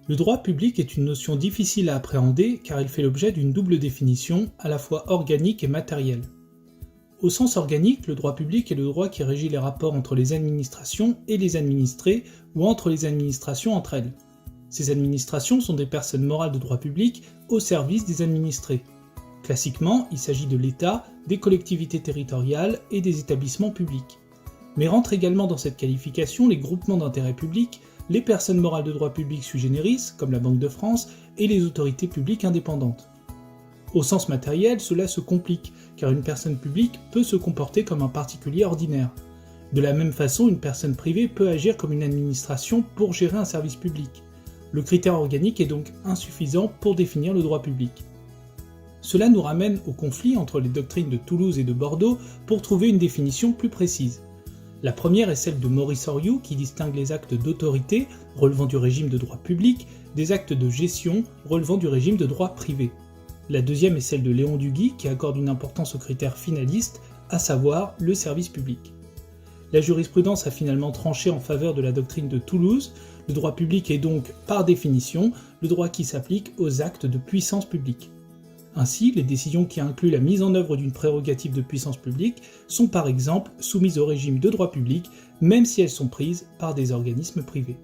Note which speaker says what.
Speaker 1: Le droit public est une notion difficile à appréhender car il fait l'objet d'une double définition, à la fois organique et matérielle. Au sens organique, le droit public est le droit qui régit les rapports entre les administrations et les administrés ou entre les administrations entre elles. Ces administrations sont des personnes morales de droit public au service des administrés. Classiquement, il s'agit de l'État, des collectivités territoriales et des établissements publics. Mais rentrent également dans cette qualification les groupements d'intérêt public, les personnes morales de droit public sui generis, comme la Banque de France, et les autorités publiques indépendantes. Au sens matériel, cela se complique, car une personne publique peut se comporter comme un particulier ordinaire. De la même façon, une personne privée peut agir comme une administration pour gérer un service public. Le critère organique est donc insuffisant pour définir le droit public. Cela nous ramène au conflit entre les doctrines de Toulouse et de Bordeaux pour trouver une définition plus précise. La première est celle de Maurice Horiou qui distingue les actes d'autorité, relevant du régime de droit public, des actes de gestion, relevant du régime de droit privé. La deuxième est celle de Léon Duguy qui accorde une importance au critère finaliste, à savoir le service public. La jurisprudence a finalement tranché en faveur de la doctrine de Toulouse. Le droit public est donc, par définition, le droit qui s'applique aux actes de puissance publique. Ainsi, les décisions qui incluent la mise en œuvre d'une prérogative de puissance publique sont par exemple soumises au régime de droit public, même si elles sont prises par des organismes privés.